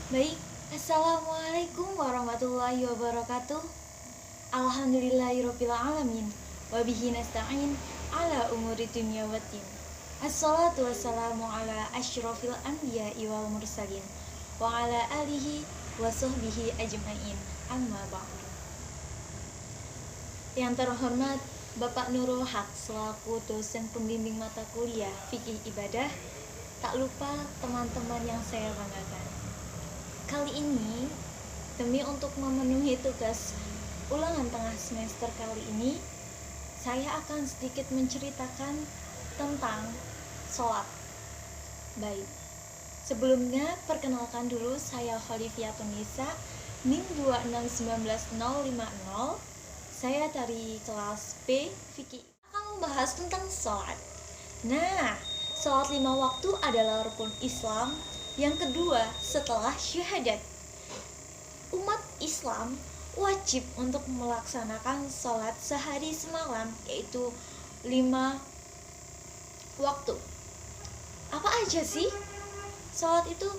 Baik, Assalamualaikum warahmatullahi wabarakatuh. Alhamdulillahirabbil alamin. Wabihi nasta'in ala umuri dunya waddin. Assalatu wassalamu ala asyrafil anbiya'i wal mursalin wa ala alihi wa sahbihi ajma'in. Amma ba'du. Yang terhormat Bapak Nurul Haq selaku dosen pembimbing mata kuliah Fikih Ibadah, tak lupa teman-teman yang saya banggakan. Kali ini, demi untuk memenuhi tugas ulangan tengah semester kali ini, saya akan sedikit menceritakan tentang sholat. Baik, sebelumnya perkenalkan dulu, saya Khalifiatun Nisa, NIM 2619050. Saya dari kelas B Fikih akan membahas tentang sholat. Nah, sholat 5 waktu adalah rukun Islam yang kedua setelah syahadat. Umat Islam wajib untuk melaksanakan sholat sehari semalam, yaitu 5 waktu. Apa aja sih? Sholat itu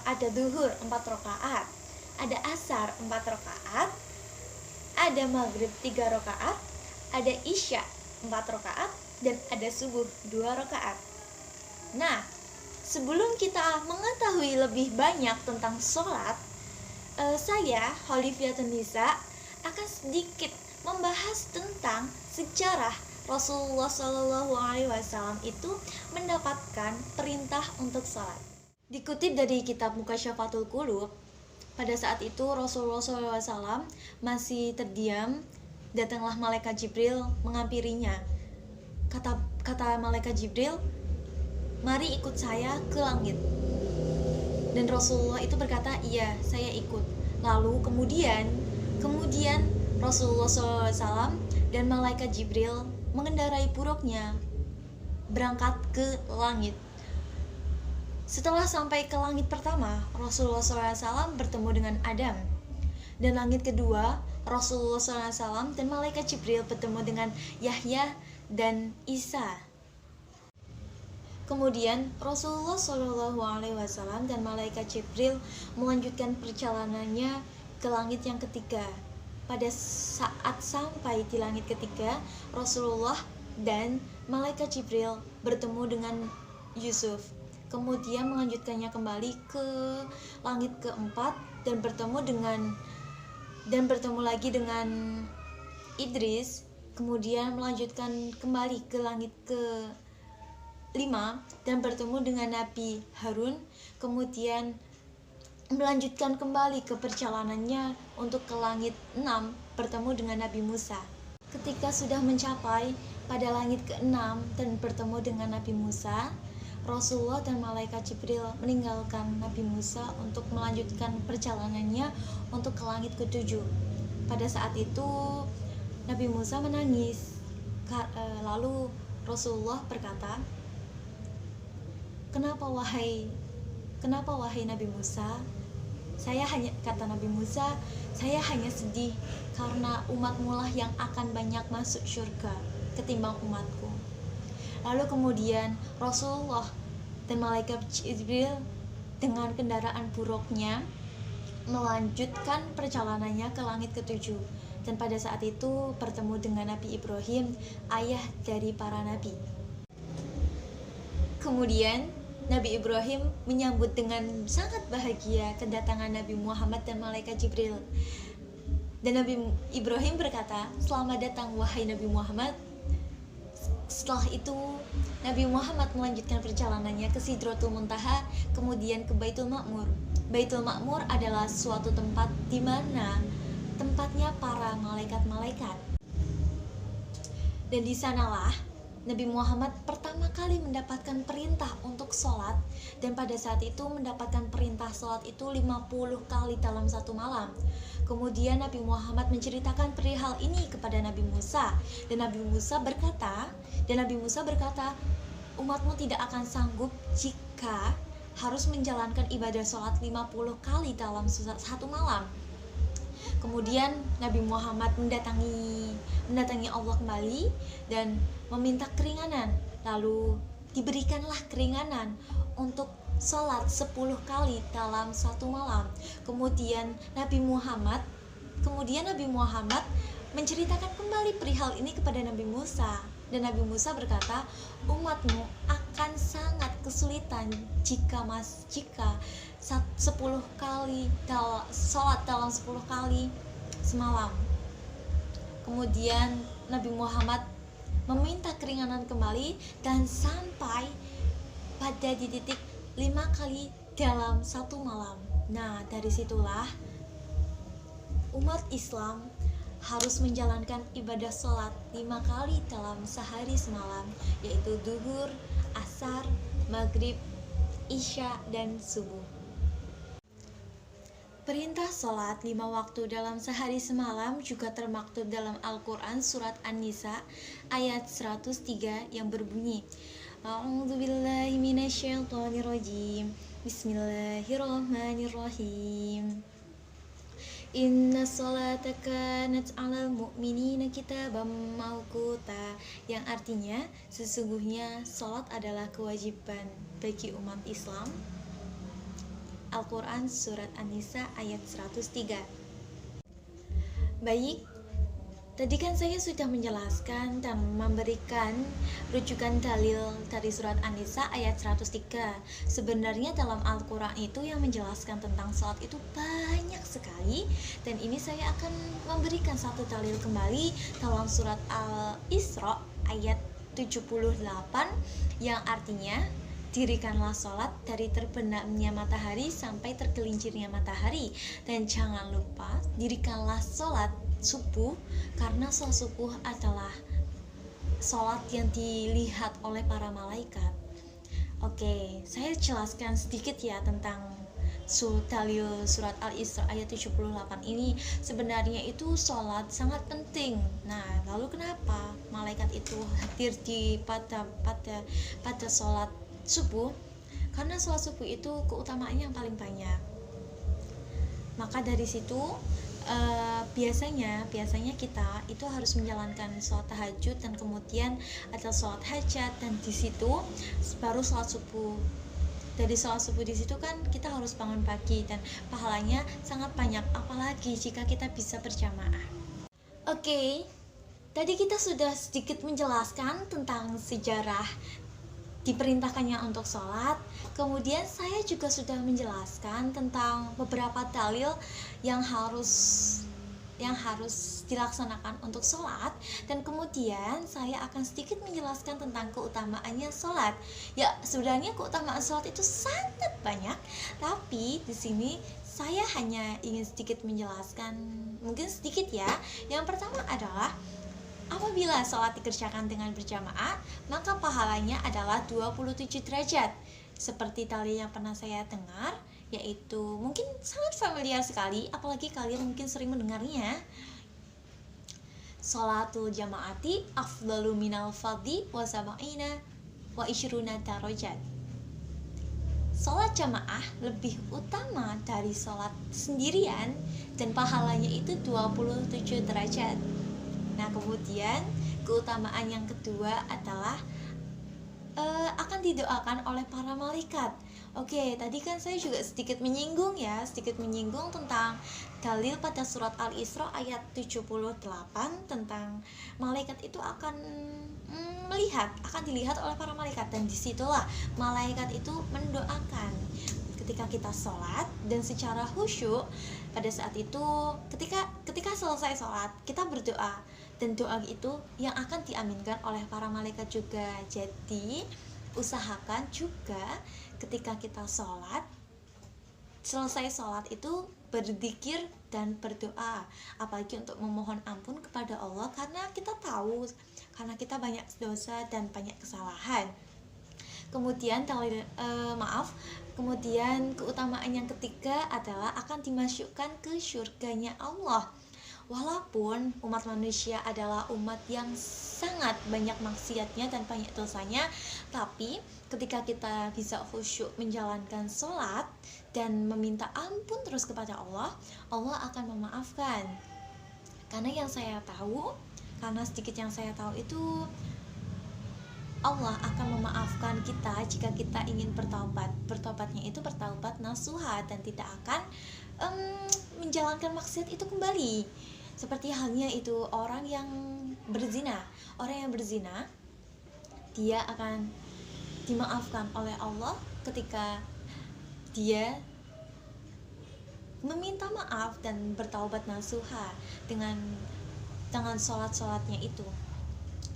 ada duhur 4 rakaat, ada asar 4 rakaat, ada maghrib 3 rakaat, ada isya 4 rakaat, dan ada subuh 2 rakaat. Nah, sebelum kita mengetahui lebih banyak tentang sholat, saya, Khalifiatun Nisa, akan sedikit membahas tentang sejarah Rasulullah SAW itu mendapatkan perintah untuk sholat. Dikutip dari kitab Mukasyafatul Qulub, pada saat itu Rasulullah SAW masih terdiam. Datanglah malaikat Jibril menghampirinya. Kata malaikat Jibril, "Mari ikut saya ke langit." Dan Rasulullah itu berkata, "Iya, saya ikut." Lalu kemudian Rasulullah SAW dan malaikat Jibril mengendarai buruknya berangkat ke langit. Setelah sampai ke langit pertama, Rasulullah SAW bertemu dengan Adam. Dan langit kedua, Rasulullah SAW dan malaikat Jibril bertemu dengan Yahya dan Isa. Kemudian Rasulullah SAW dan malaikat Jibril melanjutkan perjalanannya ke langit yang ketiga. Pada saat sampai di langit ketiga, Rasulullah dan malaikat Jibril bertemu dengan Yusuf. Kemudian melanjutkannya kembali ke langit keempat dan bertemu lagi dengan Idris. Kemudian melanjutkan kembali ke langit ke-5 dan bertemu dengan Nabi Harun. Kemudian melanjutkan kembali ke perjalanannya untuk ke langit 6, bertemu dengan Nabi Musa. Ketika sudah mencapai pada langit ke-6 dan bertemu dengan Nabi Musa, Rasulullah dan malaikat Jibril meninggalkan Nabi Musa untuk melanjutkan perjalanannya untuk ke langit ke-7. Pada saat itu Nabi Musa menangis. Lalu Rasulullah berkata, Kenapa wahai Nabi Musa? Kata Nabi Musa, saya hanya sedih karena umatmu lah yang akan banyak masuk surga ketimbang umatku. Lalu kemudian Rasulullah dan malaikat Jibril dengan kendaraan buruknya melanjutkan perjalanannya ke langit ke-7. Dan pada saat itu bertemu dengan Nabi Ibrahim, ayah dari para nabi. Kemudian Nabi Ibrahim menyambut dengan sangat bahagia kedatangan Nabi Muhammad dan malaikat Jibril. Dan Nabi Ibrahim berkata, "Selamat datang wahai Nabi Muhammad." Setelah itu Nabi Muhammad melanjutkan perjalanannya ke Sidratul Muntaha, kemudian ke Baitul Ma'mur. Baitul Ma'mur adalah suatu tempat di mana tempatnya para malaikat-malaikat. Dan di sanalah Nabi Muhammad pertama kali mendapatkan perintah untuk sholat. Dan pada saat itu mendapatkan perintah sholat itu 50 kali dalam satu malam. Kemudian Nabi Muhammad menceritakan perihal ini kepada Nabi Musa. Dan Nabi Musa berkata, umatmu tidak akan sanggup jika harus menjalankan ibadah sholat 50 kali dalam satu malam. Kemudian Nabi Muhammad mendatangi Allah kembali dan meminta keringanan. Lalu diberikanlah keringanan untuk sholat 10 kali dalam satu malam. Kemudian Nabi Muhammad menceritakan kembali perihal ini kepada Nabi Musa. Dan Nabi Musa berkata, umatmu akan sangat kesulitan jika 10 kali sholat dalam 10 kali semalam. Kemudian Nabi Muhammad meminta keringanan kembali dan sampai pada di titik 5 kali dalam satu malam. Nah, dari situlah umat Islam harus menjalankan ibadah sholat 5 kali dalam sehari semalam, yaitu duhur, asar, maghrib, isya, dan subuh. Perintah sholat 5 waktu dalam sehari semalam juga termaktub dalam Al-Quran surat An-Nisa ayat 103 yang berbunyi, A'udzubillahi minasyaitonirrajim, Bismillahirrahmanirrahim. Inna sholata kanat 'alal mu'minina kitaban mauquta, yang artinya sesungguhnya sholat adalah kewajiban bagi umat Islam. Al-Quran Surat An-Nisa ayat 103. Baik, tadi kan saya sudah menjelaskan dan memberikan rujukan dalil dari Surat An-Nisa ayat 103. Sebenarnya dalam Al-Quran itu yang menjelaskan tentang sholat itu banyak sekali, dan ini saya akan memberikan satu dalil kembali dalam Surat Al-Isra ayat 78 yang artinya, dirikanlah sholat dari terbenamnya matahari sampai tergelincirnya matahari, dan jangan lupa dirikanlah sholat subuh, karena sholat subuh adalah sholat yang dilihat oleh para malaikat. Oke, saya jelaskan sedikit ya tentang dalil surat Al-Isra ayat 78 ini. Sebenarnya itu sholat sangat penting. Nah, lalu kenapa malaikat itu hadir pada sholat subuh? Karena sholat subuh itu keutamaannya yang paling banyak. Maka dari situ biasanya kita itu harus menjalankan sholat tahajud, dan kemudian ada sholat hajat, dan di situ baru sholat subuh. Dari sholat subuh di situ kan kita harus bangun pagi, dan pahalanya sangat banyak, apalagi jika kita bisa berjamaah. Oke, tadi kita sudah sedikit menjelaskan tentang sejarah diperintahkannya untuk sholat. Kemudian saya juga sudah menjelaskan tentang beberapa dalil yang harus dilaksanakan untuk sholat, dan kemudian saya akan sedikit menjelaskan tentang keutamaannya sholat. Ya, sebenarnya keutamaan sholat itu sangat banyak, tapi di sini saya hanya ingin sedikit menjelaskan, mungkin sedikit ya. Yang pertama adalah, apabila sholat dikerjakan dengan berjamaah, maka pahalanya adalah 27 derajat. Seperti tadi yang pernah saya dengar, yaitu mungkin sangat familiar sekali, apalagi kalian mungkin sering mendengarnya. Sholatul jama'ati afdalu minal fadhi wa sab'ina wa ishruna darajat. Sholat jamaah lebih utama dari sholat sendirian, dan pahalanya itu 27 derajat. Nah, kemudian keutamaan yang kedua adalah akan didoakan oleh para malaikat. Oke, tadi kan saya juga sedikit menyinggung tentang dalil pada surat Al-Isra ayat 78 tentang malaikat itu akan dilihat oleh para malaikat, dan disitulah malaikat itu mendoakan ketika kita sholat, dan secara khusyuk pada saat itu ketika selesai sholat kita berdoa, dan doa itu yang akan diaminkan oleh para malaikat juga. Jadi usahakan juga ketika kita selesai sholat itu berzikir dan berdoa, apalagi untuk memohon ampun kepada Allah, karena kita banyak dosa dan banyak kesalahan. Kemudian keutamaan yang ketiga adalah akan dimasukkan ke surganya Allah. Walaupun umat manusia adalah umat yang sangat banyak maksiatnya dan banyak dosanya, tapi ketika kita bisa khusyuk menjalankan sholat dan meminta ampun terus kepada Allah, Allah akan memaafkan. Karena sedikit yang saya tahu itu, Allah akan memaafkan kita jika kita ingin bertaubat. Bertaubatnya itu bertaubat nasuha dan tidak akan menjalankan maksiat itu kembali. Seperti halnya itu orang yang berzina. Orang yang berzina, dia akan dimaafkan oleh Allah ketika dia meminta maaf dan bertaubat nasuha dengan sholat-sholatnya itu.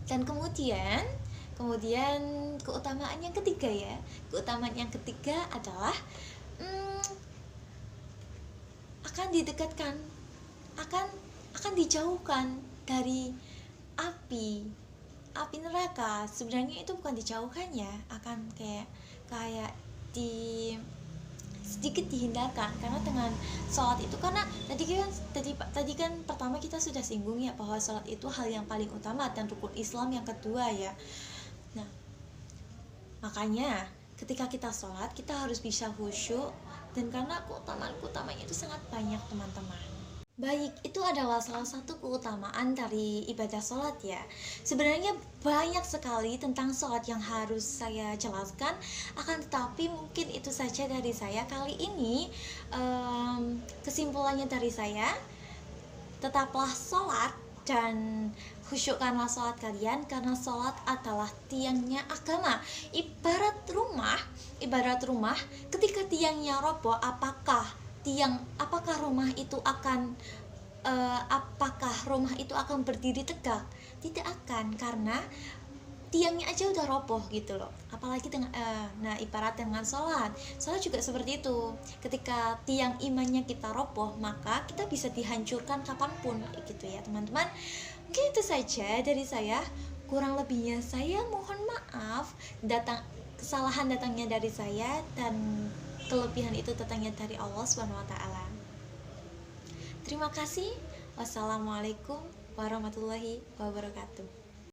Dan kemudian keutamaan yang ketiga ya, keutamaan yang ketiga adalah akan didekatkan, akan dijauhkan dari api neraka. Sebenarnya itu bukan dijauhkan ya, akan kayak di sedikit dihindarkan, karena dengan sholat itu, karena tadi kan pertama kita sudah singgung ya bahwa sholat itu hal yang paling utama dan rukun Islam yang kedua ya. Nah, makanya ketika kita sholat kita harus bisa khusyuk, dan karena keutamanya itu sangat banyak teman-teman. Baik, itu adalah salah satu keutamaan dari ibadah sholat ya. Sebenarnya banyak sekali tentang sholat yang harus saya jelaskan, akan tetapi mungkin itu saja dari saya kali ini. Kesimpulannya dari saya, tetaplah sholat dan khusyukkanlah sholat kalian, karena sholat adalah tiangnya agama. Ibarat rumah, ketika tiangnya roboh, apakah rumah itu akan berdiri tegak? Tidak akan, karena tiangnya aja udah roboh gitu loh. Apalagi dengan ibarat dengan sholat juga seperti itu. Ketika tiang imannya kita roboh, maka kita bisa dihancurkan kapanpun gitu ya teman-teman. Mungkin itu saja dari saya. Kurang lebihnya saya mohon maaf. Kesalahan datangnya dari saya, dan kelebihan itu datangnya dari Allah SWT. Terima kasih. Wassalamualaikum warahmatullahi wabarakatuh.